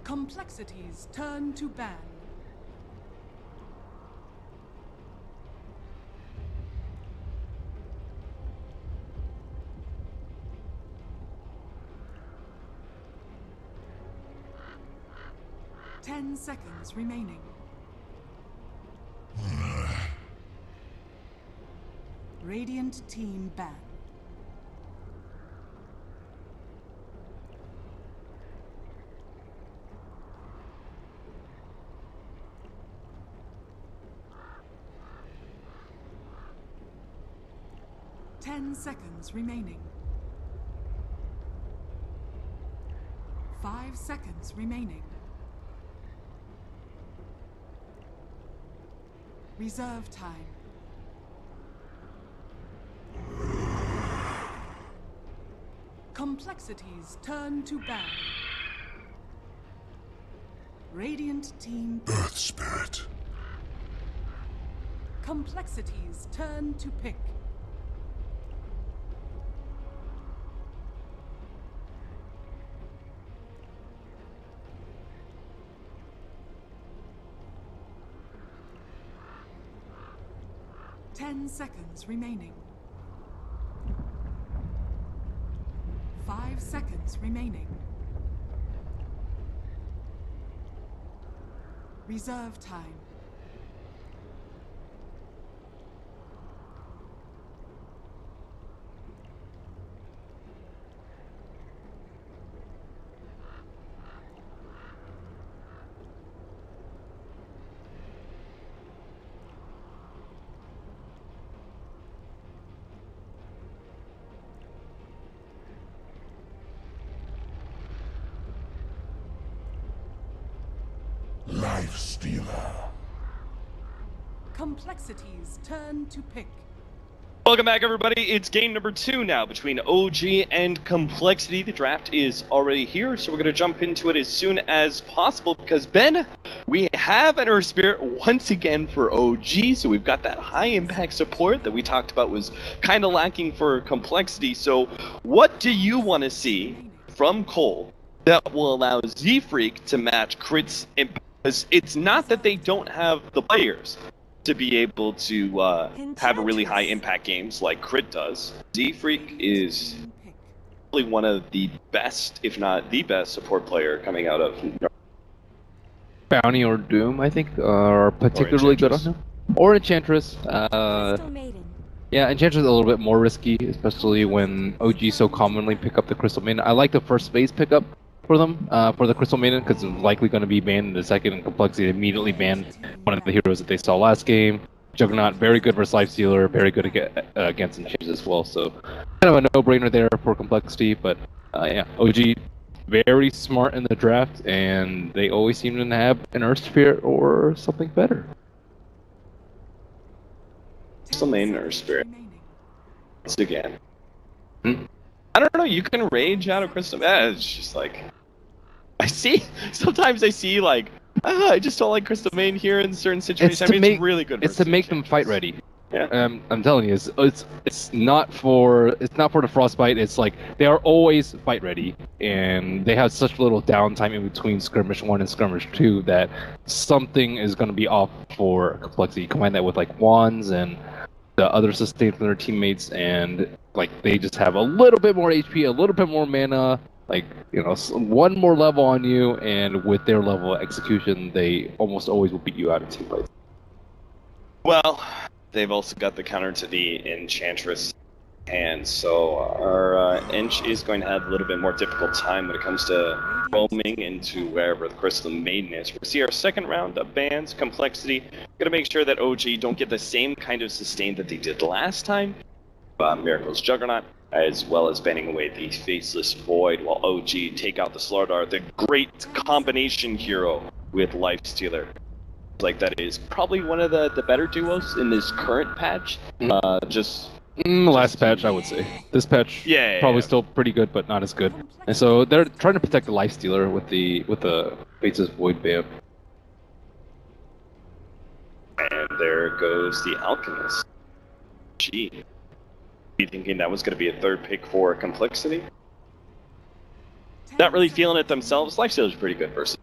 Complexities turn to ban. Ten seconds remaining. Radiant team ban. Ten seconds remaining. 5 seconds remaining. Reserve time. Complexities turn to ban. Radiant team. Earth Spirit. Complexities turn to pick. Ten seconds remaining. 5 seconds remaining. Reserve time. Life Stealer. Complexities turn to pick. Welcome back, everybody. It's game number 2 now between OG and Complexity. The draft is already here, so we're going to jump into it as soon as possible because, Ben, we have an Earth Spirit once again for OG, so we've got that high-impact support that we talked about was kind of lacking for Complexity. So what do you want to see from coL that will allow Z-Freak to match Crit's impact? Because it's not that they don't have the players to be able to have a really high impact games like Crit does. Z-Freak is probably one of the best, if not the best, support player coming out of Bounty or Doom, I think, are particularly good on him. Or Enchantress. Yeah, Enchantress is a little bit more risky, especially when OG so commonly pick up the Crystal Maiden. I like the first phase pickup for them, for the Crystal Maiden, because it's likely going to be banned in the second, and Complexity immediately banned one of the heroes that they saw last game. Juggernaut, very good versus Lifestealer, very good against Enchantress as well, so kind of a no-brainer there for Complexity, but yeah, OG, very smart in the draft, and they always seem to have an Earth Spirit or something better. Crystal Maiden Earth Spirit. Once again. I don't know, you can rage out of Crystal Maiden. It's just like, sometimes I see like, I just don't like Crystal Maiden here in certain situations. It's really good. It's to make them fight ready. Yeah. I'm telling you, it's not for the frostbite. It's like they are always fight ready, and they have such little downtime in between skirmish 1 and skirmish 2 that something is going to be off for Complexity. Combine that with like wands and the other sustain from their teammates, and like they just have a little bit more HP, a little bit more mana, like, you know, one more level on you, and with their level of execution, they almost always will beat you out of team fights. Well, they've also got the counter to the Enchantress, and so our Ench is going to have a little bit more difficult time when it comes to roaming into wherever the Crystal Maiden is. We'll see our second round of bans, Complexity. Gonna make sure that OG don't get the same kind of sustain that they did last time. Miracle's Juggernaut, as well as banning away the Faceless Void, while OG take out the Slardar, the great combination hero with Lifestealer. Like, that is probably one of the better duos in this current patch. Last patch, I would say. This patch, probably still pretty good, but not as good. And so they're trying to protect the Lifestealer with the Faceless Void ban. And there goes the Alchemist. Gee. Be thinking that was going to be a third pick for Complexity. Not really feeling it themselves. Lifestealer's pretty good versus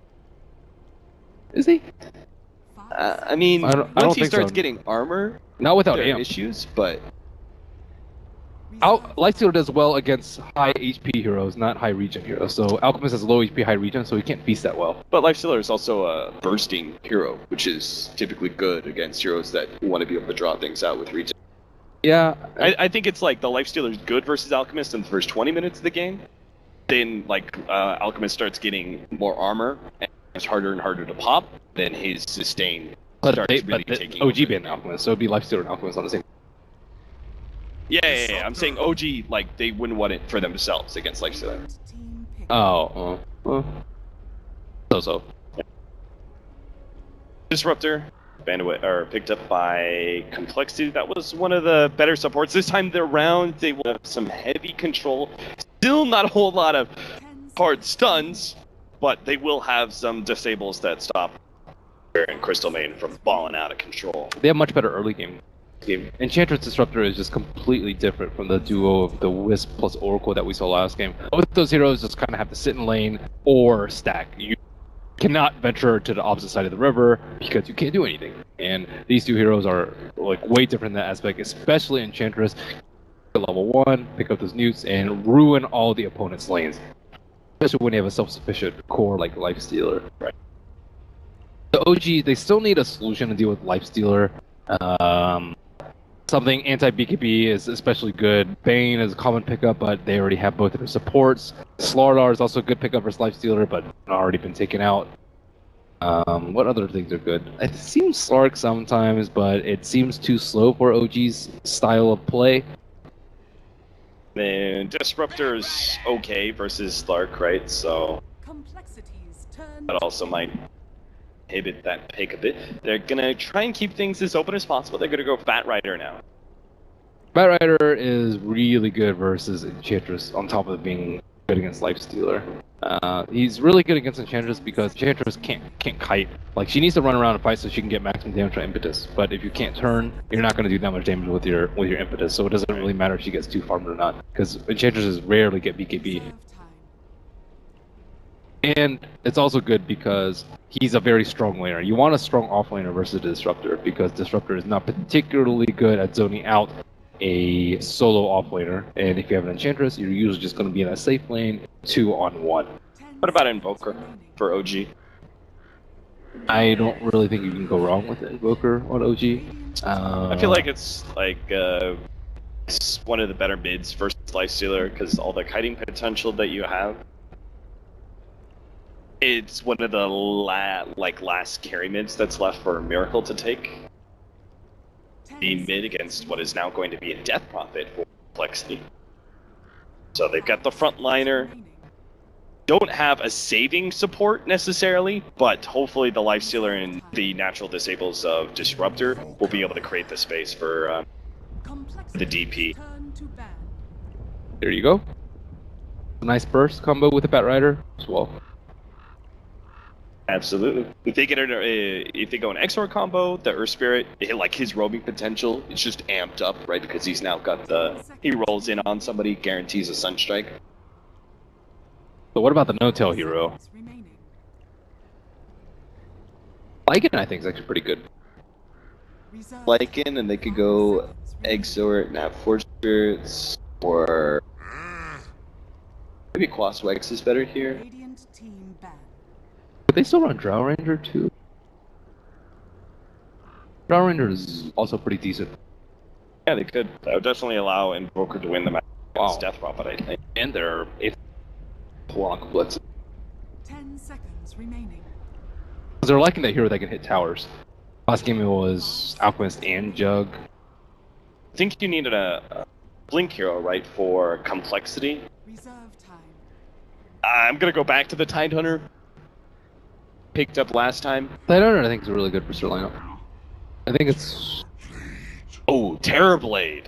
Is he? I mean, I don't once he think starts so. getting armor, Not without there are amp. issues, but Lifestealer does well against high HP heroes, not high regen heroes. So Alchemist has low HP, high regen, so he can't feast that well. Lifestealer is also a bursting hero, which is typically good against heroes that want to be able to draw things out with regen. Yeah. I think it's like the Lifestealer is good versus Alchemist in the first 20 minutes of the game. Then, like, Alchemist starts getting more armor, and it's harder and harder to pop. Then his sustain starts really taking OG over. banned Alchemist, so it'd be Lifestealer and Alchemist on the same. Yeah. I'm saying OG, like, they wouldn't want it for themselves against Lifestealer. Team pick. So. Disruptor, bandwidth, or picked up by Complexity. That was one of the better supports. This time around, they will have some heavy control. Still not a whole lot of 10 hard seconds. stuns, but they will have some disables that stop and Crystal Maiden from balling out of control. They have much better early game. Enchantress Disruptor is just completely different from the duo of the Wisp plus Oracle that we saw last game. Both those heroes just kind of have to sit in lane or stack. You cannot venture to the opposite side of the river because you can't do anything. And these two heroes are like way different in that aspect, especially Enchantress. Level 1, pick up those newts, and ruin all the opponent's lanes. Especially when you have a self-sufficient core like Lifestealer. Right. The OG, they still need a solution to deal with Lifestealer. Something anti-BKB is especially good. Bane is a common pickup, but they already have both of their supports. Slardar is also a good pickup versus Lifestealer, but already been taken out. What other things are good? It seems Slark sometimes, but it seems too slow for OG's style of play. Then Disruptor's okay versus Slark, right? So Complexities turn. that also might inhibit that pick a bit. They're gonna try and keep things as open as possible. They're gonna go Bat Rider now. Bat Rider is really good versus Enchantress, on top of being good against Lifestealer. He's really good against Enchantress because Enchantress can't kite. Like, she needs to run around and fight so she can get maximum damage from impetus. But if you can't turn, you're not going to do that much damage with your impetus. So it doesn't really matter if she gets too farmed or not, because Enchantresses rarely get BKB. Reserve time. And it's also good because he's a very strong laner. You want a strong offlaner versus Disruptor, because Disruptor is not particularly good at zoning out a solo offlaner. And if you have an Enchantress, you're usually just going to be in a safe lane 2-on-1. 10 What about seconds Invoker remaining. for OG? I don't really think you can go wrong with Invoker on OG. I feel like it's it's one of the better mids versus Lifestealer because all the kiting potential that you have. It's one of the last carry mids that's left for Miracle to take. 10 The mid seconds against what is now going to be a Death Prophet for Complexity. So they've got the frontliner. remaining. Don't have a saving support necessarily, but hopefully the Lifestealer and the natural disables of Disruptor will be able to create the space for Complexities DP. turn to ban. There you go. Nice burst combo with the Bat Rider as well. Absolutely. If they get if they go an XOR combo, the Earth Spirit, like his roaming potential, it's just amped up, right? Because he's now got he rolls in on somebody, guarantees a Sunstrike. But what about the no-tail hero? Seconds remaining. Lycan, I think, is actually pretty good. Reserve Lycan, and they could go XOR, Nat Force Spirits, or maybe Quaswex is better here. Radiant team ban. But they still run Drow Ranger too. Drow Ranger is also pretty decent. Yeah, they could. That would definitely allow Invoker to win the match against Wow. Death Prophet, I think. And they're long blitz. 10 seconds remaining. Because they're liking that hero that can hit towers. Last game it was Alchemist and Jug. I think you needed a Blink hero, right, for Complexity. Reserve time. I'm gonna go back to the Tidehunter. Picked up last time. Tidehunter, I think, is really good for Sir lineup. I think it's Oh, Terrorblade.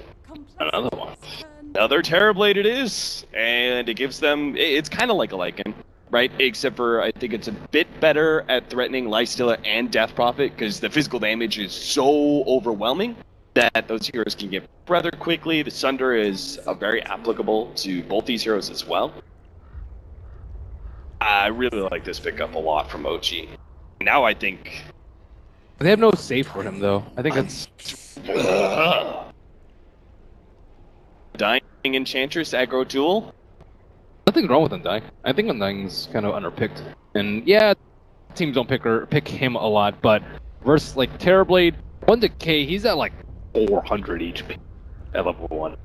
another one. Turn Another Terrorblade it is, and it gives them. It's kind of like a Lycan, right? Except for I think it's a bit better at threatening Lifestealer and Death Prophet because the physical damage is so overwhelming that those heroes can get rather quickly. The Sunder is very applicable to both these heroes as well. I really like this pickup a lot from OG. Now I think... They have no save for him, though. I think that's... Dying Enchantress aggro duel? Nothing's wrong with Undying. I think Undying's kind of underpicked. And yeah, teams don't pick him a lot, but versus like Terrorblade, 1 Decay, he's at like 400 HP at level 1.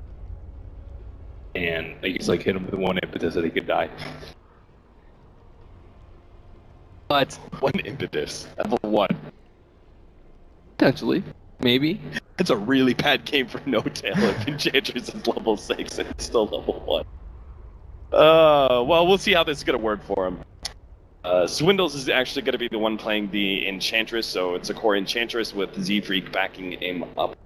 And I just like hit him with 1 impetus that he could die. But 1 impetus. Level 1. potentially, maybe. It's a really bad game for No Tail if Enchantress is level 6 and it's still level 1. Well, we'll see how this is going to work for him. Swindles is actually going to be the one playing the Enchantress, so it's a core Enchantress with Z-Freak backing him up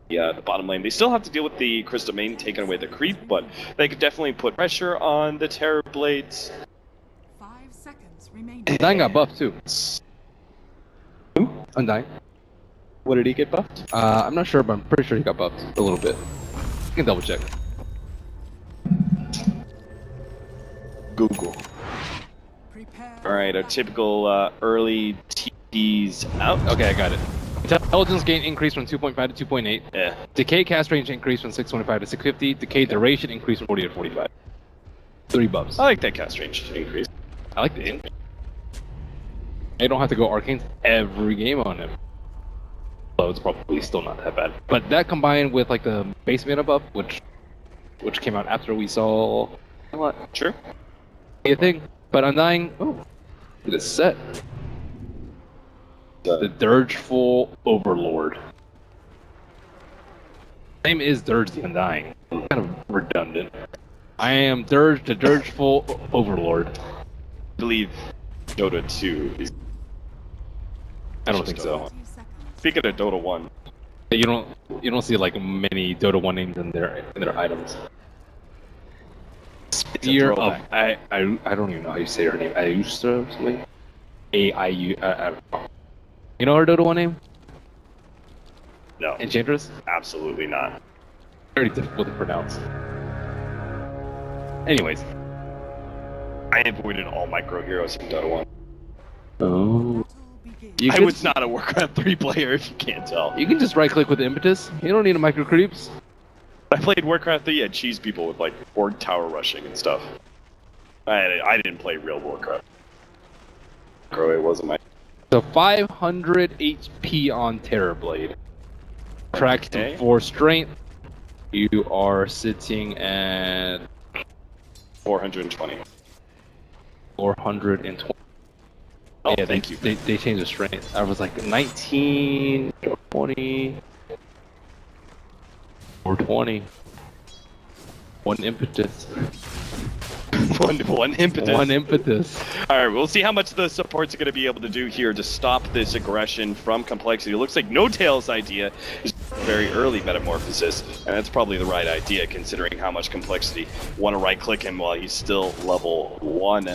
the bottom lane. They still have to deal with the Crystal Main taking away the creep, but they could definitely put pressure on the Terrorblades. 5 seconds remaining. Undying got buffed too. Who? Undying. What did he get buffed? I'm not sure, but I'm pretty sure he got buffed a little bit. You can double check. Google. Prepare. Alright, our typical early TPs out. Okay, I got it. Intelligence gain increased from 2.5 to 2.8. Yeah. Decay cast range increased from 625 to 650. Decay duration increased from 40 to 45. 3 buffs. I like that cast range increase. I like the increase. I don't have to go arcanes every game on him. So it's probably still not that bad. But that combined with like the base mana buff, which came out after we saw a lot. Sure. A thing. But Undying, oh, it is set. The Dirgeful Overlord. Name is Dirge the Undying. Kind of redundant. I am Dirge the Dirgeful Overlord. I believe Dota 2 is... I don't think so. 20 seconds. Speaking of Dota 1, You don't see like many Dota 1 names in their items. Spear of I don't even know how you say her name. Ayusta or something. A-I-U I don't know. You know her Dota 1 name? no, Enchantress? absolutely not. Very difficult to pronounce. Anyways. I avoided all micro heroes in Dota 1. Oh. Battle begins. You I could- was not a Warcraft 3 player if you can't tell. You can just right click with impetus. You don't need a micro creeps. I played Warcraft 3, had cheese people with like org tower rushing and stuff. I didn't play real Warcraft. It wasn't my... So 500 HP on Terrorblade. Tracks Okay. to 4 strength. You are sitting at 420. 420. Oh, Yeah, thank you. They changed the strength. I was like 19, 20, 420. 1 impetus. one impetus. 1 impetus. Alright, we'll see how much the supports are going to be able to do here to stop this aggression from Complexity. It looks like No Tail's idea is very early Metamorphosis, and that's probably the right idea considering how much Complexity want to right-click him while he's still level 1.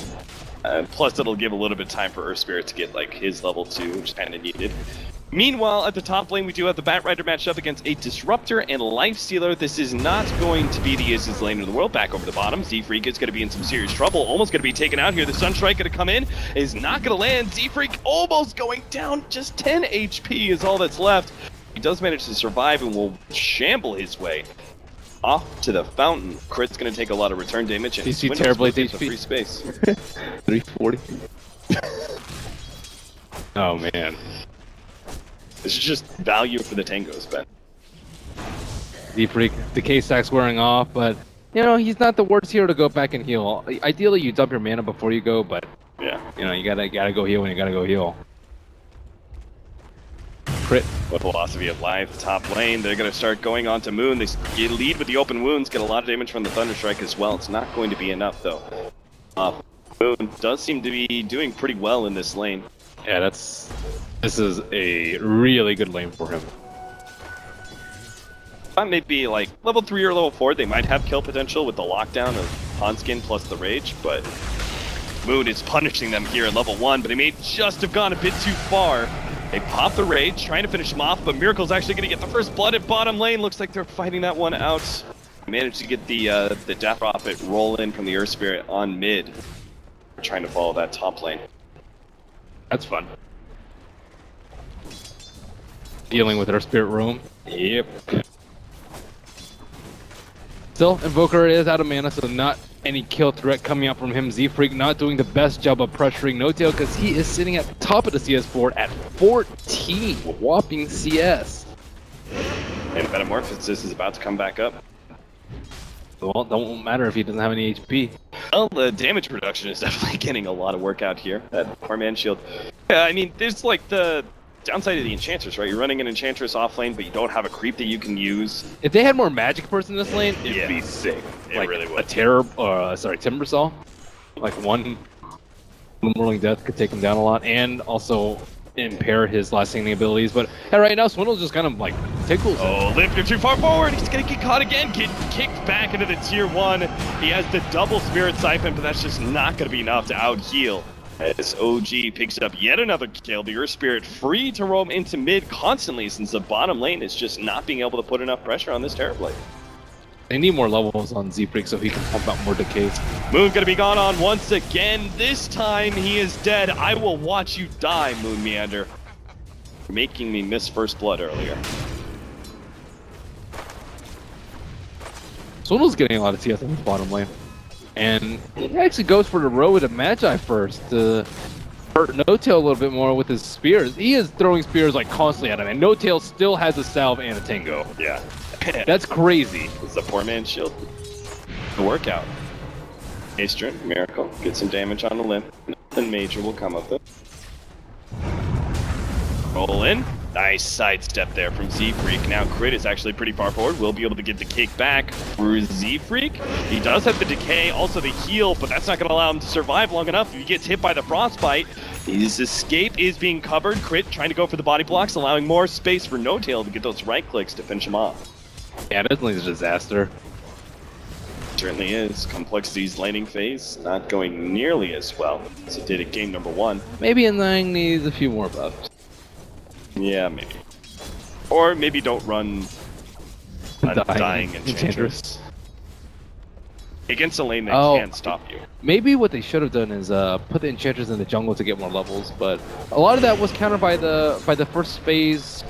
Plus, it'll give a little bit of time for Earth Spirit to get like his level 2, which is kind of needed. Meanwhile, at the top lane, we do have the Bat Rider matched up against a Disruptor and Lifestealer. This is not going to be the easiest lane in the world. Back over the bottom, Z-Freak is going to be in some serious trouble. Almost going to be taken out here. The Sunstrike going to come in. Is not going to land. Z-Freak almost going down. Just 10 HP is all that's left. He does manage to survive and will shamble his way off to the fountain. Crit's going to take a lot of return damage. And You see Swindle's Terrorblade's gets the HP? free space. 340. Oh man. This is just value for the tangos, Ben. Z-Freak, Decay stack's wearing off, but you know, he's not the worst hero to go back and heal. Ideally, you dump your mana before you go, but Yeah. you know, you gotta go heal when you gotta go heal. Crit. What philosophy of life? Top lane, they're going to start going on to Moon. They lead with the open wounds, get a lot of damage from the Thunderstrike as well. It's not going to be enough, though. Moon does seem to be doing pretty well in this lane. Yeah, this is a really good lane for him. Thought maybe like level 3 or level 4, they might have kill potential with the lockdown of Hanskin plus the Rage, but Moon is punishing them here at level 1, but he may just have gone a bit too far. They pop the Rage, trying to finish him off, but Miracle's actually going to get the first blood at bottom lane. Looks like they're fighting that one out. Managed to get the Death Prophet roll in from the Earth Spirit on mid. Trying to follow that top lane. That's fun. dealing with her spirit room. Yep. Still, Invoker is out of mana, so not any kill threat coming out from him. Z-Freak not doing the best job of pressuring No-Tail because he is sitting at the top of the CS board at 14 whopping CS. And Metamorphosis is about to come back up. Well, it won't matter if he doesn't have any HP. Well, the damage reduction is definitely getting a lot of work out here. That poor man shield. Yeah, I mean, there's like the downside of the Enchantress, right? You're running an Enchantress off lane, but you don't have a creep that you can use. If they had more magic person in this lane, it'd Yeah. be sick. It Like really a would. Timbersaw. Like one Whirling Death could take him down a lot, and also impair his last standing abilities. But yeah, right now, Swindle's just kind of like tickles him. Oh, Lifter too far forward. He's gonna get caught again. Get kicked back into the tier 1. He has the double Spirit Siphon, but that's just not gonna be enough to out heal. As OG picks up yet another kill, the Earth Spirit free to roam into mid constantly since the bottom lane is just not being able to put enough pressure on this Terrorblade. They need more levels on Z-Freak so he can pump out more decays. Moon gonna be gone on once again. This time he is dead. I will watch you die, Moon Meander. You're making me miss first blood earlier. Swindle's getting a lot of CS on his bottom lane. And he actually goes for the row with a Magi first to hurt No-Tail a little bit more with his spears. He is throwing spears like constantly at him, and No-Tail still has a salve and a tango. Yeah. That's crazy. It's the poor man's shield. The workout. Astron, Miracle, get some damage on the limb. Nothing major will come of it. Roll in. Nice sidestep there from Z-Freak. Now Crit is actually pretty far forward. We'll be able to get the kick back for Z-Freak. He does have the decay, also the heal, but that's not going to allow him to survive long enough. If he gets hit by the frostbite, his escape is being covered. Crit trying to go for the body blocks, allowing more space for No-Tail to get those right clicks to finish him off. Yeah, definitely a disaster. Certainly is. Complexity's laning phase not going nearly as well as it did at game number 1. Maybe Undying needs a few more buffs. Yeah, maybe. Or maybe don't run Undying Enchantress. Enchantress. Against a lane that can't stop you. Maybe what they should have done is put the Enchantress in the jungle to get more levels, but a lot of that was countered by the first phase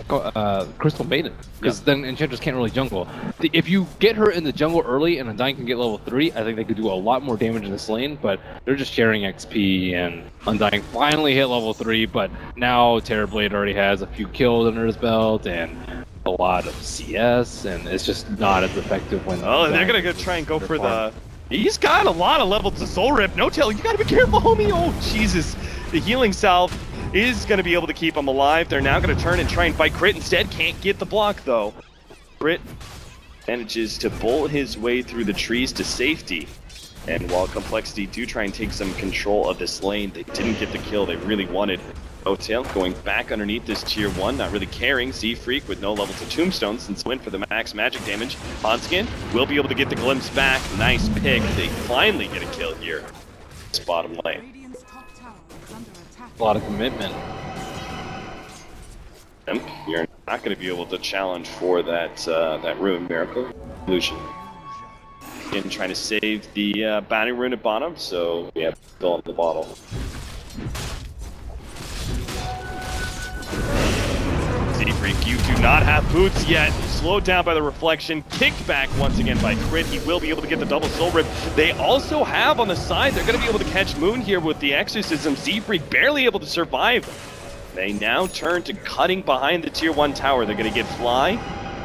Crystal Maiden, because then Enchantress can't really jungle. If you get her in the jungle early and Undying can get level 3, I think they could do a lot more damage in this lane, but they're just sharing XP, and Undying finally hit level 3, but now Terrorblade already has a few kills under his belt, and a lot of CS, and it's just not as effective when... Oh, they're gonna try and go for the... He's got a lot of levels to Soul Rip. No-Tail, you gotta be careful, homie. Oh, Jesus. The healing salve is gonna be able to keep him alive. They're now gonna turn and try and fight Crit instead. Can't get the block, though. Crit manages to bolt his way through the trees to safety. And while Complexity do try and take some control of this lane, they didn't get the kill they really wanted. No-Tail going back underneath this tier 1, not really caring. Z-Freak with no level to Tombstone since went for the max magic damage. Hanskin will be able to get the glimpse back. Nice pick. They finally get a kill here. It's bottom lane. Radiant's top tower is under attack. A lot of commitment. Imp, you're not going to be able to challenge for that that rune, Miracle. Illusion. Again, trying to save the bounty rune at bottom, so we have to fill up the bottle. Z-Freak, you do not have boots yet. Slowed down by the reflection, kicked back once again by Crit. He will be able to get the double soul rip. They also have on the side, they're going to be able to catch Moon here with the exorcism. Z-Freak barely able to survive. They now turn to cutting behind the tier 1 tower. They're going to get Fly.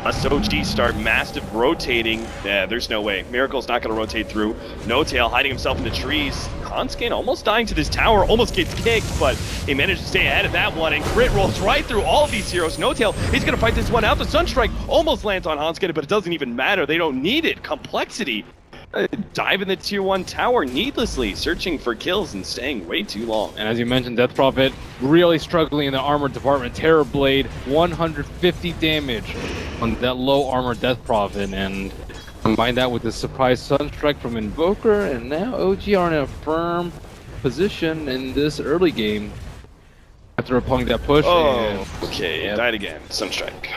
Us OG start massive rotating. Yeah, there's no way. Miracle's not going to rotate through. No-Tail hiding himself in the trees. Hanskin almost dying to this tower, almost gets kicked, but he managed to stay ahead of that one, and Crit rolls right through all of these heroes. No-Tail, he's going to fight this one out. The Sunstrike almost lands on Hanskin, but it doesn't even matter. They don't need it. Complexity dive in the tier 1 tower needlessly, searching for kills and staying way too long. And as you mentioned, Death Prophet really struggling in the armor department. Terrorblade, 150 damage on that low armor Death Prophet, and combine that with the surprise Sunstrike from Invoker, and now OG are in a firm position in this early game after applying that push. Oh, okay, died again. Sunstrike.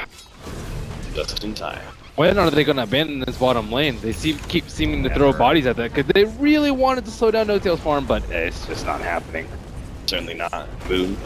Just in time. When are they going to abandon this bottom lane? They keep seeming to throw bodies at that, because they really wanted to slow down No-Tail's farm, but it's just not happening. Certainly not. Boom.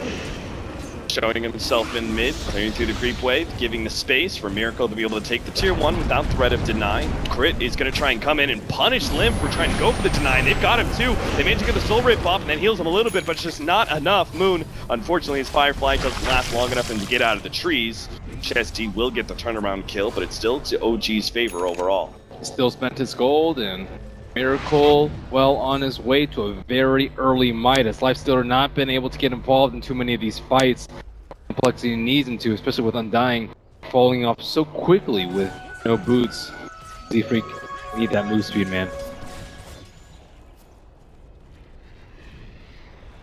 Showing himself in mid, clearing through the creep wave, giving the space for Miracle to be able to take the tier 1 without threat of deny. Crit is going to try and come in and punish Limp for trying to go for the deny, and they've got him too. They managed to get the soul rip off, and that heals him a little bit, but it's just not enough. Moon, unfortunately, his Firefly doesn't last long enough for him to get out of the trees. Chesty will get the turnaround kill, but it's still to OG's favor overall. Still spent his gold, and Miracle, well, on his way to a very early Midas. Lifestealer not been able to get involved in too many of these fights. Complexity needs him to, especially with Undying falling off so quickly with no boots. Z-Freak need that move speed, man.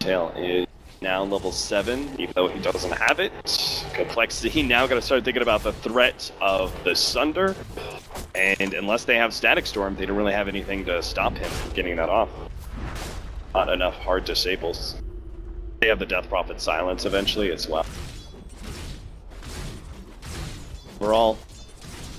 Tail is now level 7, even though he doesn't have it. Complexity now got to start thinking about the threat of the Sunder. And unless they have Static Storm, they don't really have anything to stop him from getting that off. Not enough hard disables. They have the Death Prophet Silence eventually as well. Overall,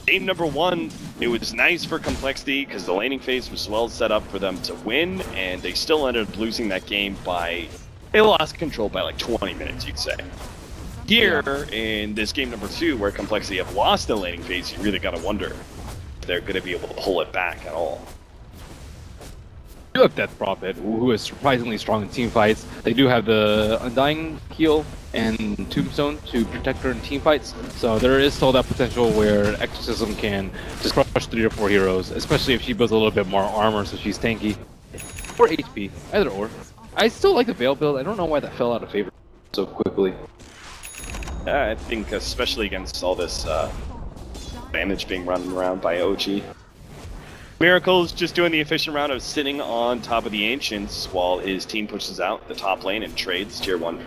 game number 1, it was nice for Complexity because the laning phase was well set up for them to win, and they still ended up losing that game by... They lost control by like 20 minutes, you'd say. Here, in this game number 2, where Complexity have lost the laning phase, you really gotta wonder if they're gonna be able to pull it back at all. You have Death Prophet, who is surprisingly strong in team fights. They do have the Undying heal and Tombstone to protect her in team fights, so there is still that potential where Exorcism can just crush 3 or 4 heroes, especially if she builds a little bit more armor so she's tanky. Or HP, either or. I still like the Veil build. I don't know why that fell out of favor so quickly. I think especially against all this damage being run around by OG. Miracle's just doing the efficient round of sitting on top of the Ancients while his team pushes out the top lane and trades tier 1.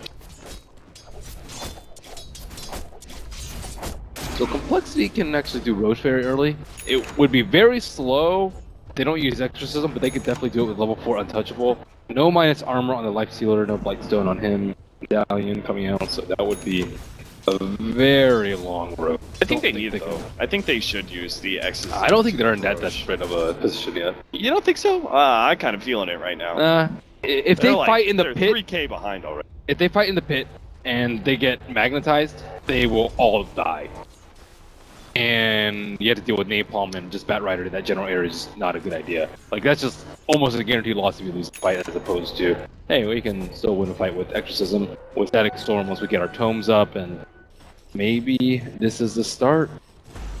So Complexity can actually do Roche very early. It would be very slow. They don't use Exorcism, but they could definitely do it with level 4 Untouchable. No minus armor on the Lifestealer, no Blightstone on him. Medallion coming out, so that would be a very long road. I think they need it though. I think they should use the Exorcism. I don't think they're in that desperate of a position yet. You don't think so? I'm kind of feeling it right now. If they fight in the pit, they're 3k behind already. If they fight in the pit and they get magnetized, they will all die. And you have to deal with Napalm and just Batrider in that general area is not a good idea. Like, that's just almost a guaranteed loss if you lose the fight, as opposed to, hey, we can still win a fight with Exorcism, with Static Storm once we get our tomes up, and maybe this is the start.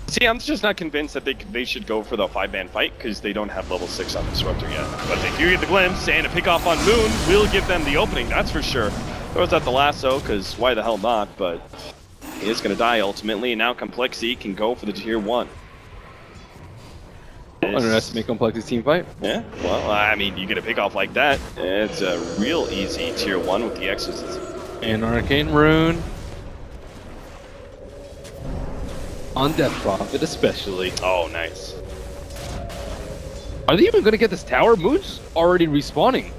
See, I'm just not convinced that they should go for the 5-man fight, because they don't have level 6 on Disruptor yet. But if you get the glimpse and a pick off on Moon, will give them the opening, that's for sure. Throws out the lasso, because why the hell not, but... he is going to die ultimately, and now Complexity can go for the tier 1. Underestimate Complexity's team fight. Yeah, well, I mean, you get a pick off like that, it's a real easy tier 1 with the Exorcism. And Arcane Rune. On Death Prophet especially. Oh, nice. Are they even going to get this tower? Moon's already respawning.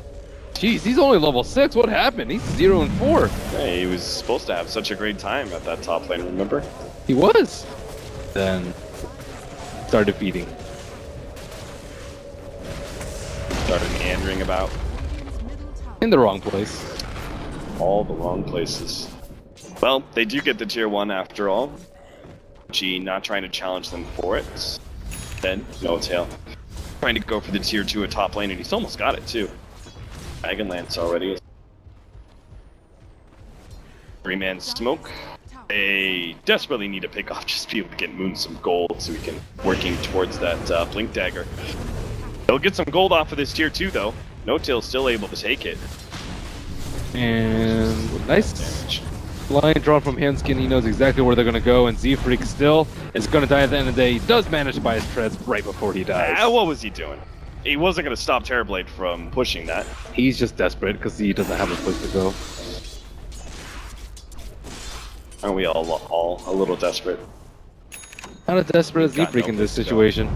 Jeez, he's only level 6. What happened? He's 0 and 4. Hey, he was supposed to have such a great time at that top lane, remember? He was. Then started feeding. Started meandering about. In the wrong place. All the wrong places. Well, they do get the tier 1 after all. G not trying to challenge them for it. Then, no tail. Trying to go for the tier 2 at top lane, and he's almost got it too. Dragon Lance already. 3-man smoke. They desperately need to pick off just to be able to get Moon some gold so we can working towards that Blink Dagger. They'll get some gold off of this tier 2 though. No Tail's still able to take it. And nice line drawn from Hanskin. He knows exactly where they're going to go, and Z-Freak still is going to die at the end of the day. He does manage to buy his treads right before he dies. What was he doing? He wasn't going to stop Terrorblade from pushing that. He's just desperate because he doesn't have a place to go. Aren't we all a little desperate? Not as desperate as Z-Freak in this situation.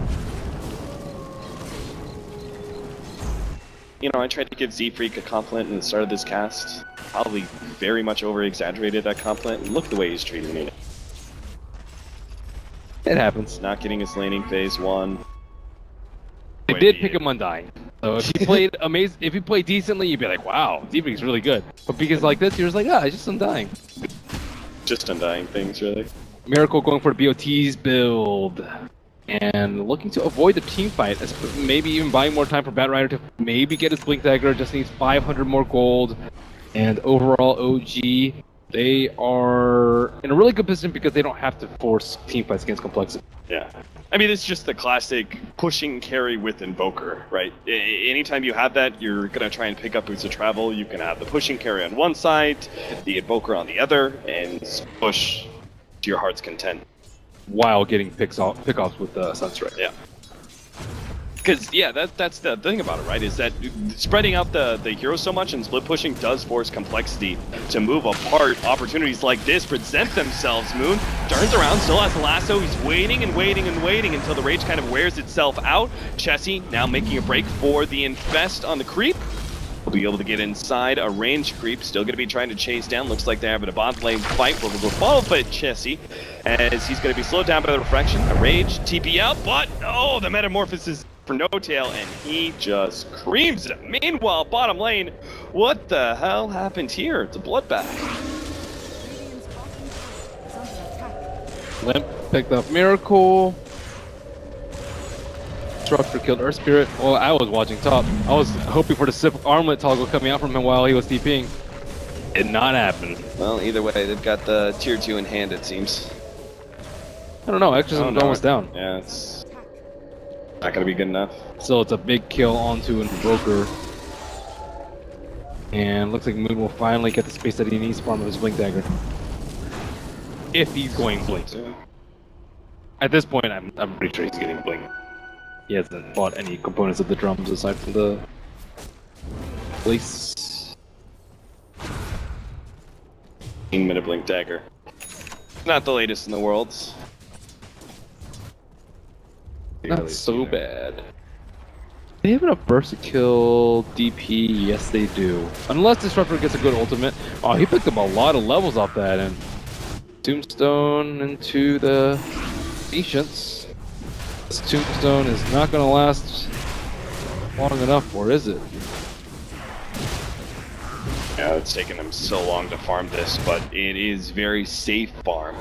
You know, I tried to give Z-Freak a compliment in the start of this cast. Probably very much over-exaggerated that compliment. And look the way he's treating me. It happens. Not getting his laning phase 1. They did pick him Undying. So if he played if he played decently, you'd be like, wow, Z-Freak's really good. But because like this, you're just like, ah, it's just Undying. Just undying things, really. Miracle going for BOT's build. And looking to avoid the team fight, maybe even buying more time for Batrider to maybe get his Blink Dagger, just needs 500 more gold. And overall OG, they are in a really good position because they don't have to force team fights against Complexity. Yeah. I mean, it's just the classic pushing carry with Invoker, right? Anytime you have that, you're going to try and pick up boots of travel. You can have the pushing carry on one side, the Invoker on the other, and push to your heart's content. While getting pickoffs with Sunstrike. Yeah. Because, yeah, that's the thing about it, right? Is that spreading out the heroes so much and split pushing does force Complexity to move apart. Opportunities like this present themselves. Moon turns around, still has the lasso. He's waiting and waiting and waiting until the rage kind of wears itself out. Chessie now making a break for the Infest on the creep. Will be able to get inside a range creep. Still going to be trying to chase down. Looks like they're having a bot lane fight. But we'll go followed by Chessie as he's going to be slowed down by the refraction. A rage, TP out, but oh, the metamorphosis for No Tail, and he just creams it. Meanwhile, bottom lane, what the hell happened here? It's a bloodbath. Radiant's bottom tower is under attack. Limp picked up Miracle. Disruptor killed Earth Spirit. Well, I was watching top. I was hoping for the Sip armlet toggle coming out from him while he was TPing. Did not happen. Well, either way, they've got the tier 2 in hand, it seems. I don't know, Exorcism's almost down. Yeah, it's not going to be good enough. So it's a big kill onto Invoker. And looks like Moon will finally get the space that he needs from his Blink Dagger. If he's going Blink. At this point, I'm pretty sure he's getting Blink. He hasn't bought any components of the drums aside from the place. 15-minute Blink Dagger. Not the latest in the world. Not so bad. They have enough burst to kill DP? Yes, they do. Unless Disruptor gets a good ultimate. Oh, he picked up a lot of levels off that, and Tombstone into the Ancients. This Tombstone is not going to last long enough, or is it? Yeah, it's taken them so long to farm this, but it is very safe farm.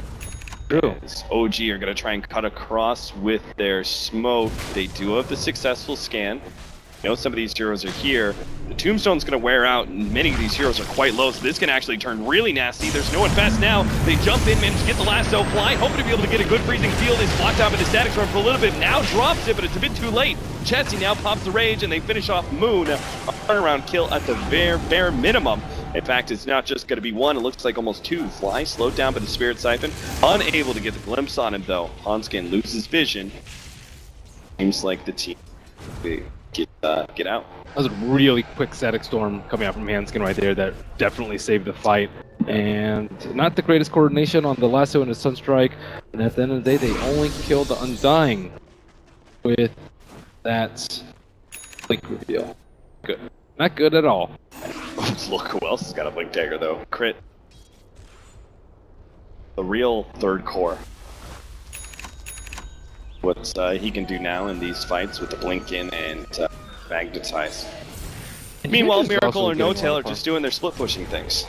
True. OG are going to try and cut across with their smoke. They do have the successful scan. You know, some of these heroes are here. The Tombstone's going to wear out, and many of these heroes are quite low, so this can actually turn really nasty. There's no Infest now. They jump in, manage to get the lasso, fly, hoping to be able to get a good freezing field. It's blocked out by the static storm for a little bit. Now drops it, but it's a bit too late. Chessie now pops the rage, and they finish off Moon. A turnaround kill at the bare minimum. In fact, it's not just going to be one, it looks like almost two. Fly slowed down by the Spirit Siphon. Unable to get the glimpse on him, though. Hanskin loses vision. Seems like the team get out. That was a really quick static storm coming out from Hanskin right there that definitely saved the fight. And not the greatest coordination on the lasso and the Sunstrike. And at the end of the day, they only killed the Undying with that Blink reveal. Good. Not good at all. Look who else has got a Blink Dagger, though. Crit. The real third core. What he can do now in these fights with the Blink in and Magnetize. Meanwhile, Miracle or No Tail are just doing their split pushing things.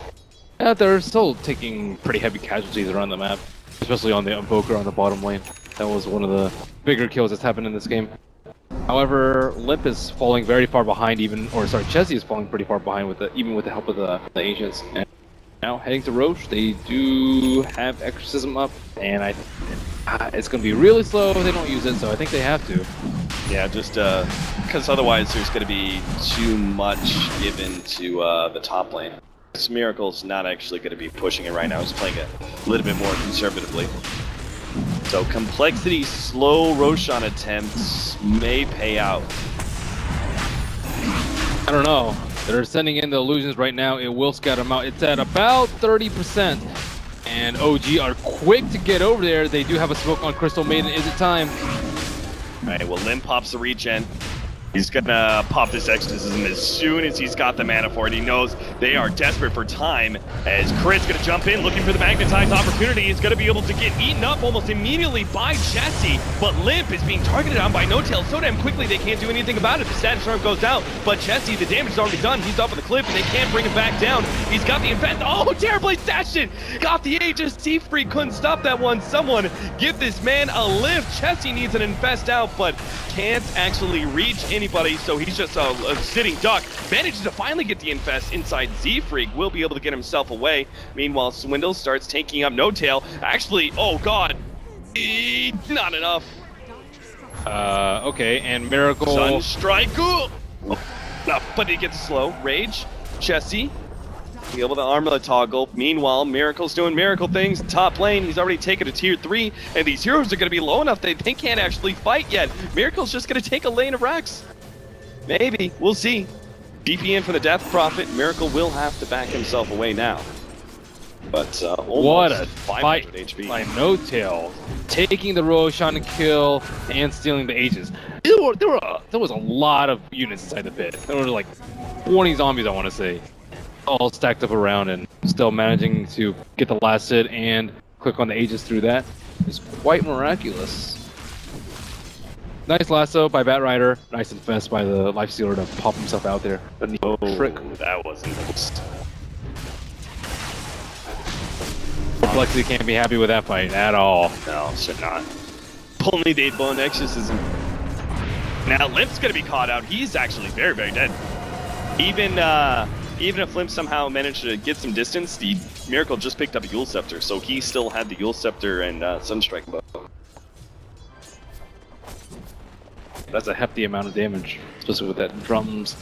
Yeah, they're still taking pretty heavy casualties around the map, especially on the Invoker on the bottom lane. That was one of the bigger kills that's happened in this game. However, Limp is falling very far behind, Chessie is falling pretty far behind even with the help of the Ancients. And now heading to Roche, they do have Exorcism up, and it's going to be really slow if they don't use it, so I think they have to. Yeah, just because otherwise there's going to be too much given to the top lane. This Miracle's not actually going to be pushing it right now. He's playing it a little bit more conservatively. So Complexity's slow Roshan attempts may pay out. I don't know. They're sending in the illusions right now. It will scatter them out. It's at about 30%. And OG are quick to get over there. They do have a smoke on Crystal Maiden. Is it time? Alright, well Lim pops the regen. He's gonna pop this exorcism as soon as he's got the mana for it. He knows they are desperate for time, as Crit's gonna jump in looking for the magnetized opportunity. He's gonna be able to get eaten up almost immediately by Jesse, but Limp is being targeted on by No-Tail so damn quickly they can't do anything about it. The status storm goes out, but Jesse, the damage is already done. He's up on the cliff and they can't bring him back down. He's got the invent. Oh, terribly stashed it! Got the Aegis. Seafree couldn't stop that one. Someone give this man a lift. Jesse needs an infest out, but can't actually reach anybody, so he's just a sitting duck. Manages to finally get the infest inside Z-Freak, will be able to get himself away. Meanwhile, Swindle starts taking up No-Tail. Actually, oh god, not enough. Okay, and Miracle... Sunstrike, no, but he gets slow. Rage, Jesse, be able to armor the toggle. Meanwhile, Miracle's doing miracle things. Top lane, he's already taken a tier 3, and these heroes are going to be low enough that they can't actually fight yet. Miracle's just going to take a lane of Rex. Maybe, we'll see. DP in for the Death Prophet. Miracle will have to back himself away now. But what a 500 fight HP. by No-Tail, taking the Roshan kill and stealing the Aegis. There was a lot of units inside the pit. There were like 20 zombies, I want to say, all stacked up around, and still managing to get the last hit and click on the Aegis through that is quite miraculous. Nice lasso by Batrider. Nice infest by the Lifestealer to pop himself out there. Oh, trick. that wasn't close. Flexi can't be happy with that fight at all. No, should not. Only the 8-bone exorcism. Now Limp's gonna be caught out. He's actually very, very dead. Even if Limp somehow managed to get some distance, the Miracle just picked up a Yule Scepter, so he still had the Yule Scepter and Sunstrike bow. That's a hefty amount of damage, especially with that drums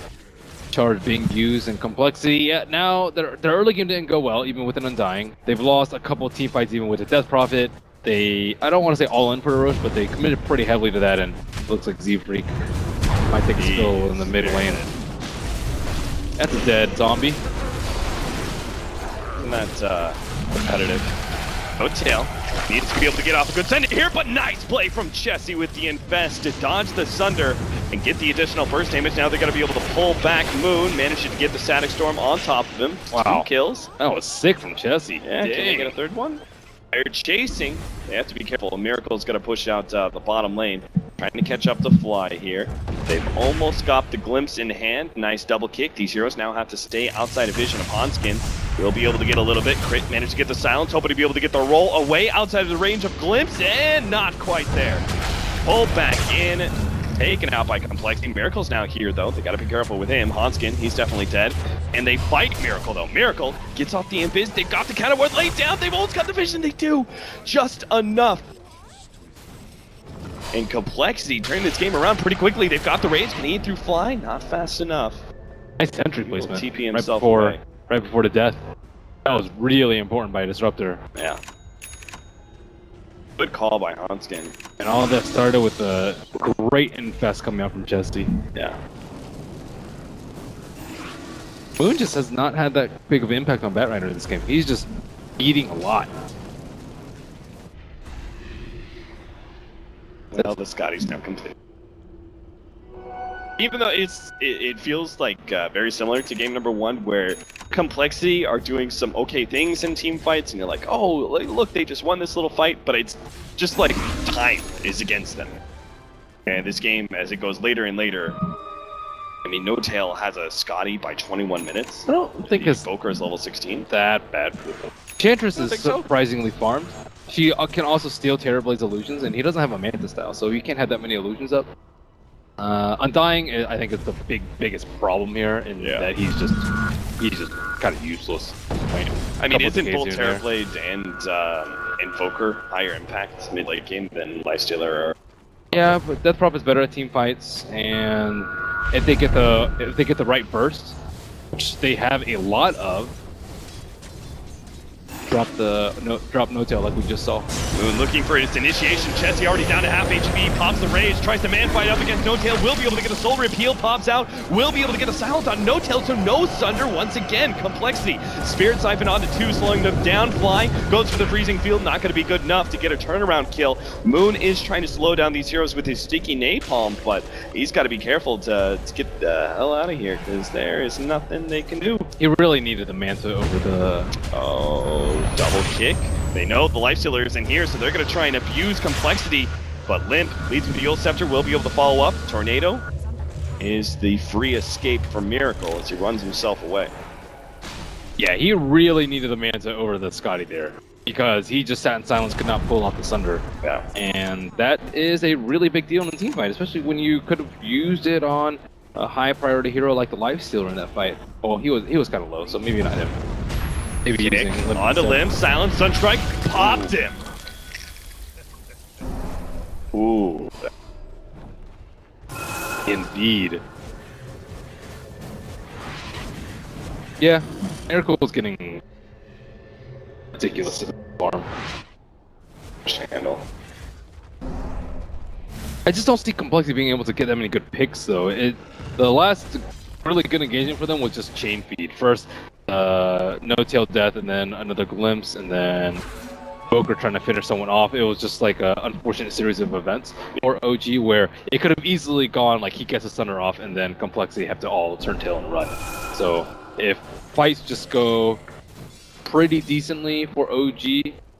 charge being used and complexity. Yeah, now their early game didn't go well, even with an Undying. They've lost a couple of team fights even with the Death Prophet. I don't want to say all in for a rush, but they committed pretty heavily to that, and it looks like Z-Freak might take a spill in the mid lane. That's a dead zombie. Isn't that competitive? No-Tail needs to be able to get off a good send here, but nice play from Jesse with the infest to dodge the Sunder and get the additional burst damage. Now they're going to be able to pull back Moon, managed to get the Static Storm on top of him. Wow. 2 kills. That was sick from Jesse. Yeah, can they get a third one? They're chasing. They have to be careful. Miracle's going to push out the bottom lane. Trying to catch up to Fly here. They've almost got the Glimpse in hand. Nice double kick. These heroes now have to stay outside of vision of Hanskin. Will be able to get a little bit. Crit managed to get the silence, hoping to be able to get the roll away outside of the range of Glimpse, and not quite there. Pulled back in. Taken out by Complexity. Miracle's now here, though. They got to be careful with him. Hanskin, he's definitely dead. And they fight Miracle, though. Miracle gets off the Impiz. They've got the counter ward laid down. They've almost got the vision. They do just enough. And Complexity turning this game around pretty quickly. They've got the rage. Can he eat through Fly? Not fast enough. Nice entry placement. TP himself right before the death. That was really important by Disruptor. Yeah. Good call by Hanskin. And all of that started with a great infest coming out from Jesse. Yeah. Moon just has not had that big of an impact on Batrider in this game. He's just eating a lot. Well, the Scotty's now complete. Even though it feels like very similar to game number 1, where Complexity are doing some okay things in team fights, and you're like, oh, look, they just won this little fight, but it's just like time is against them. And this game, as it goes later and later, I mean, No-Tail has a Scotty by 21 minutes. I don't think his Boker is level 16. that bad for them. Chantress is surprisingly farmed. She can also steal Terrorblade's illusions, and he doesn't have a Manta style, so he can't have that many illusions up. Undying, I think, is the biggest problem here, in that he's just kind of useless. I mean, isn't both Terrorblade and Invoker higher impact mid-late game than Lifestealer are? Yeah, but Death Prop is better at team fights, and if they get the right burst, which they have a lot of, drop no tail like we just saw. Moon looking for his initiation. Chessie already down to half HP. Pops the rage. Tries to man fight up against No Tail. Will be able to get a soul rip. Heal pops out. Will be able to get a silence on No Tail. So no Sunder once again. Complexity. Spirit Siphon onto 2, slowing them down. Fly goes for the freezing field. Not going to be good enough to get a turnaround kill. Moon is trying to slow down these heroes with his sticky napalm, but he's got to be careful to get the hell out of here because there is nothing they can do. He really needed the Manta over the... Oh, double kick. They know the Lifestealer is in here, so they're going to try and abuse Complexity. But Limp leads with the Eul Scepter, will be able to follow up. Tornado is the free escape from Miracle as he runs himself away. Yeah, he really needed the Manta over the Scotty there. Because he just sat in silence, could not pull off the Sunder. Yeah. And that is a really big deal in a team fight, especially when you could have used it on a high priority hero like the Lifestealer in that fight. Well, he was kind of low, so maybe not him. Maybe Kick using Limp onto instead. Limb, silence, Sunstrike, popped him. Ooh. Indeed. Yeah, Miracle was getting ridiculous to the farm. Handle. I just don't see Complexity being able to get that many good picks though. The last really good engagement for them was just chain feed. First, no tail death, and then another glimpse, and then Boker trying to finish someone off. It was just like an unfortunate series of events. Or OG where it could have easily gone like he gets a Sunder off, and then Complexity have to all turn tail and run. So if fights just go pretty decently for OG,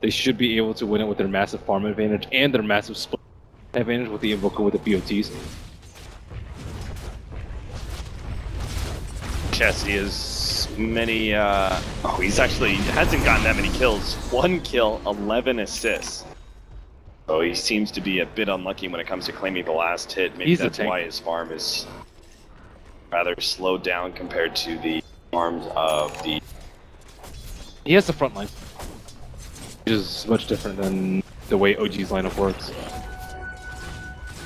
they should be able to win it with their massive farm advantage and their massive split advantage with the Invoker with the BOTs. Chessie is many, he's actually hasn't gotten that many kills. 1 kill, 11 assists. So he seems to be a bit unlucky when it comes to claiming the last hit. Maybe that's why his farm is rather slowed down compared to the farms of the... He has the front line, which is much different than the way OG's lineup works.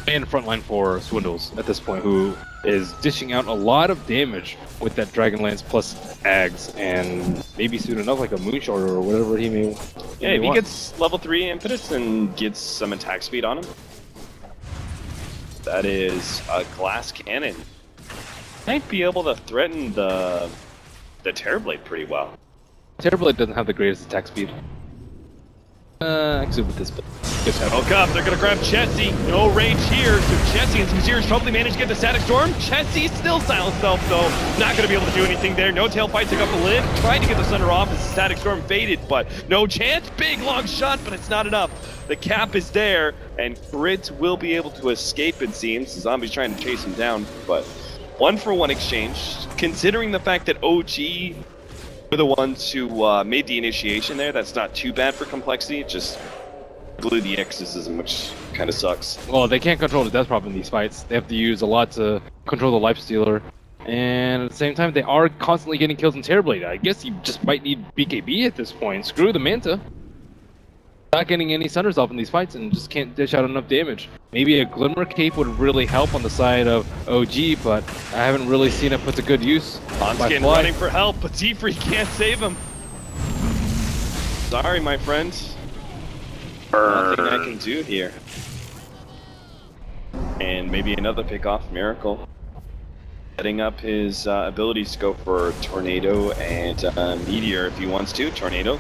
And front line for Swindles at this point, who is dishing out a lot of damage with that Dragon Lance plus Ags, and maybe soon enough like a Moonshorter or whatever he may. Yeah, if he gets level 3 impetus and gets some attack speed on him, that is a glass cannon. Might be able to threaten the Terrorblade pretty well. Terrorblade doesn't have the greatest attack speed. Actually with this build. Woke up, they're gonna grab Chessie. No rage here, so Chessie in some serious trouble. They managed to get the Static Storm. Chessie still silenced self though. Not gonna be able to do anything there. No Tail fights up the lid. Tried to get the Sunder off as the Static Storm faded, but no chance. Big long shot, but it's not enough. The cap is there, and Grit will be able to escape, it seems. The zombie's trying to chase him down, but 1-for-1 exchange. Considering the fact that OG were the ones who made the initiation there, that's not too bad for Complexity. It just blew the exorcism, which kind of sucks. Well, they can't control the death prop in these fights. They have to use a lot to control the Lifestealer. And at the same time, they are constantly getting kills in Terrorblade. I guess you just might need BKB at this point. Screw the Manta. Not getting any Sunders off in these fights and just can't dish out enough damage. Maybe a Glimmer Cape would really help on the side of OG, but I haven't really seen it put to good use. Hanskin running for help, but Zfree can't save him. Sorry, my friend. Nothing I can do here. And maybe another pick off Miracle. Setting up his abilities to go for Tornado and Meteor if he wants to. Tornado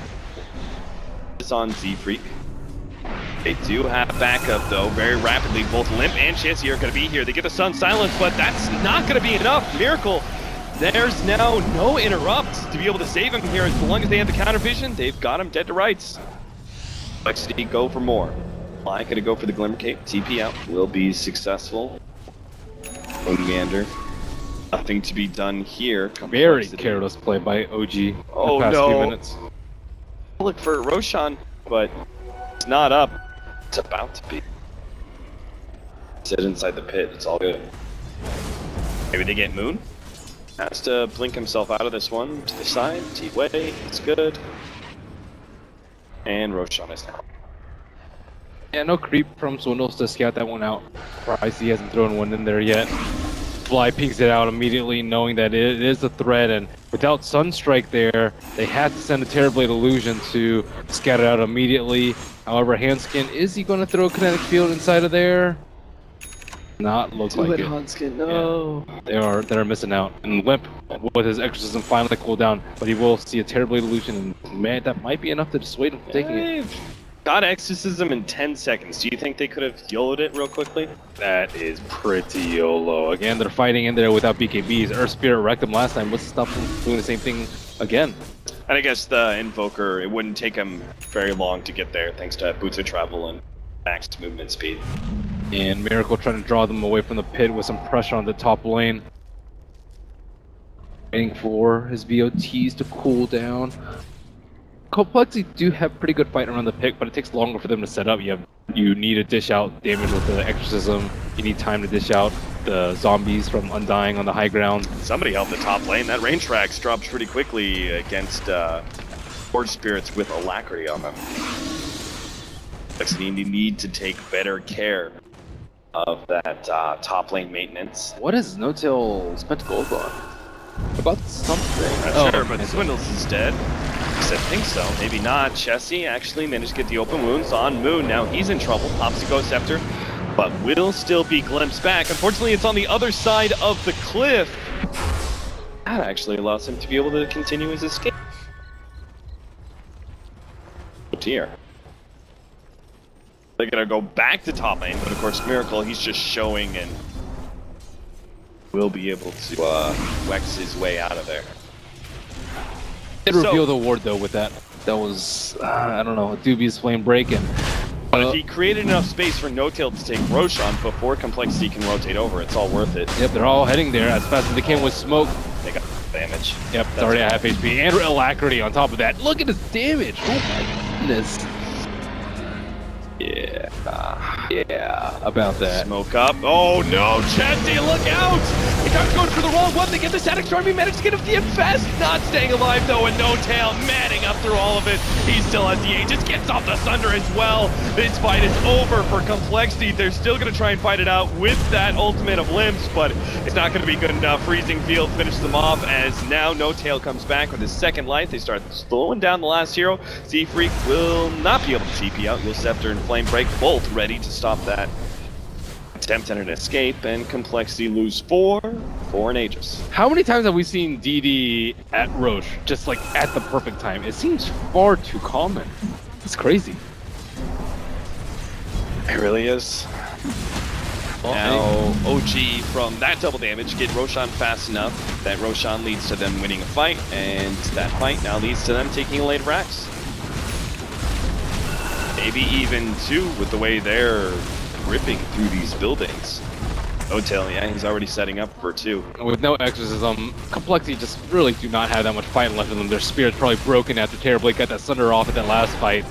is on Zfree. They do have backup though, very rapidly. Both Limp and Chessie are going to be here. They get the Sun Silence, but that's not going to be enough. Miracle, there's now no interrupt to be able to save him here. As long as they have the counter vision, they've got him dead to rights. Complexity go for more. Fly gonna go for the Glimmer Cape. TP out will be successful. Commander. Nothing to be done here. Very careless play by OG in Oh the past no. few minutes. Look for Roshan, but it's not up. It's about to be. Sit inside the pit. It's all good. Maybe they get Moon. Has to blink himself out of this one to the side. T-Way. It's good. And Roshan is now. Yeah, no creep from Swindles to scout that one out. Surprised he hasn't thrown one in there yet. Fly pings it out immediately, knowing that it is a threat, and without Sunstrike there, they had to send a Terrorblade Illusion to scatter out immediately. However, Handskin, is he going to throw a Kinetic Field inside of there? Not look like it. Hanskin, no. Yeah. They're missing out. And Limp, with his Exorcism finally cooled down, but he will see a Terrorblade Illusion, and man, that might be enough to dissuade him from taking it. Got Exorcism in 10 seconds. Do you think they could have YOLO'd it real quickly? That is pretty YOLO. Again, they're fighting in there without BKBs. Earth Spirit wrecked them last time. What's to stop them from doing the same thing again? And I guess the Invoker, it wouldn't take him very long to get there thanks to Boots of Travel and max movement speed. And Miracle trying to draw them away from the pit with some pressure on the top lane. Waiting for his BOTs to cool down. Complexity do have pretty good fight around the pick, but it takes longer for them to set up. You need to dish out damage with the Exorcism. You need time to dish out the zombies from Undying on the high ground. Somebody help the top lane. That range tracks drops pretty quickly against Forge Spirits with Alacrity on them. Complexity need to take better care of that top lane maintenance. What is No-Tail spent gold on? About something. Not sure, but Swindles is dead. I think so, maybe not. Chessie actually managed to get the open wounds on Moon. Now he's in trouble. Pops the Ghost Scepter, but will still be glimpsed back. Unfortunately, it's on the other side of the cliff. That actually allows him to be able to continue his escape. Oh dear. They're gonna go back to top lane, but of course Miracle, he's just showing and will be able to Wex his way out of there. Did reveal the ward though with that. That was, I don't know, a dubious flame break. But if he created enough space for No-Tail to take Roshan before Complexity can rotate over, it's all worth it. Yep, they're all heading there as fast as they can with smoke. They got damage. Yep, it's already at half HP. And Alacrity on top of that. Look at his damage! Oh my goodness. Yeah, about that. Smoke up. Oh no, Chessie, look out! He starts going for the wrong one. They get the Static Storm. He managed to get him the Infest. Not staying alive though, and No-Tail manning up through all of it. He still has the Aegis. Gets off the Sunder as well. This fight is over for Complexity. They're still going to try and fight it out with that ultimate of Limps, but it's not going to be good enough. Freezing Field finishes them off as now No-Tail comes back with his second life. They start slowing down the last hero. Z-Freak will not be able to TP out. You'll Scepter and Flame Break both ready to stop that attempt at an escape, and Complexity lose 4 for an Aegis. How many times have we seen DD at Roche, just like at the perfect time? It seems far too common. It's crazy. It really is. Now, OG from that double damage get Roshan fast enough that Roshan leads to them winning a fight, and that fight now leads to them taking a late Rax. Maybe even 2 with the way they're ripping through these buildings. No-Tail, yeah, he's already setting up for 2. With no Exorcism, Complexity just really do not have that much fight left in them. Their spirit's probably broken after Terrorblade got that Sunder off at that last fight.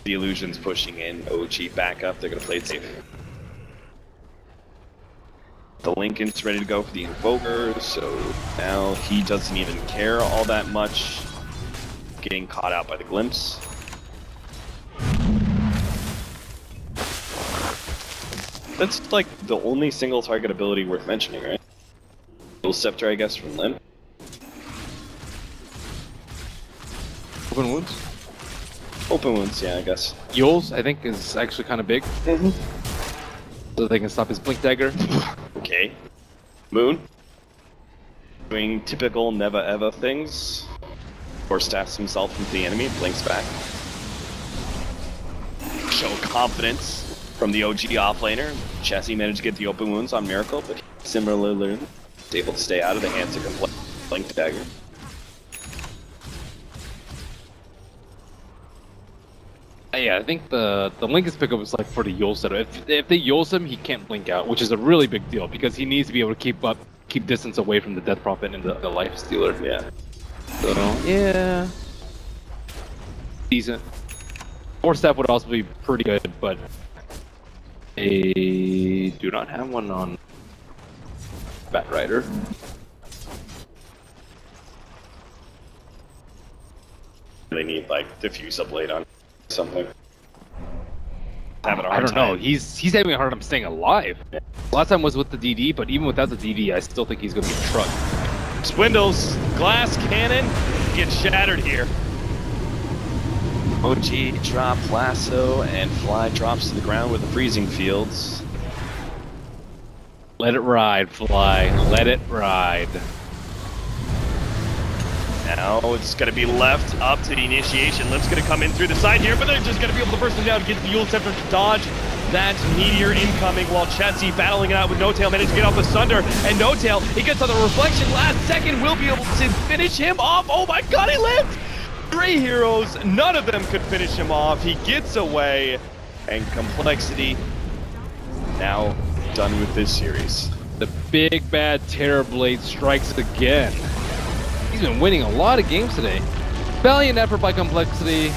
The Illusion's pushing in, OG back up, they're gonna play it safe. The Lincoln's ready to go for the Invoker, so now he doesn't even care all that much. Getting caught out by the Glimpse. That's like the only single target ability worth mentioning, right? Little Scepter, I guess, from Limp. Open wounds? Open wounds, yeah, I guess. Yules, I think, is actually kind of big. So they can stop his Blink Dagger. Okay. Moon. Doing typical never ever things. Or staffs himself into the enemy, blinks back. Show confidence from the OG offlaner. Chessie managed to get the open wounds on Miracle, but similarly is able to stay out of the hands of Blink Dagger. Yeah, I think the Lincoln's pickup is like for the Yule setup. If they Yules him, he can't blink out, which is a really big deal because he needs to be able to keep distance away from the Death Prophet and the Life Stealer. Yeah. So yeah, decent. Force Staff would also be pretty good, but they do not have one on Bat Rider. They need like Diffuse a Blade on something. having a I hard don't know. time. He's having a hard time staying alive. Last time was with the DD, but even without the DD, I still think he's going to be trucked. Swindles, glass cannon gets shattered here. OG drop lasso and Fly drops to the ground with the freezing fields. Let it ride, Fly. Let it ride. Now it's going to be left up to the initiation. Limp's going to come in through the side here, but they're just going to be able to burst him down, get the Yule Scepter to dodge that meteor incoming, while Chetsy battling it out with No-Tail, managed to get off the Sunder, and No-Tail, he gets on the reflection last second, will be able to finish him off. Oh my god, he lived! 3 heroes, none of them could finish him off. He gets away, and Complexity now done with this series. The big bad Terrorblade strikes again. He's been winning a lot of games today. Valiant effort by Complexity.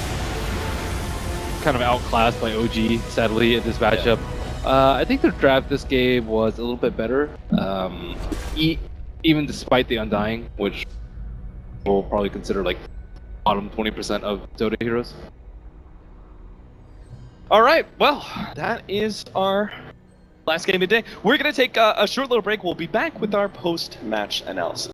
Kind of outclassed by OG, sadly, in this matchup. I think their draft this game was a little bit better. Even despite the Undying, which we'll probably consider like bottom 20% of Dota heroes. All right, well, that is our last game of the day. We're going to take a short little break. We'll be back with our post-match analysis.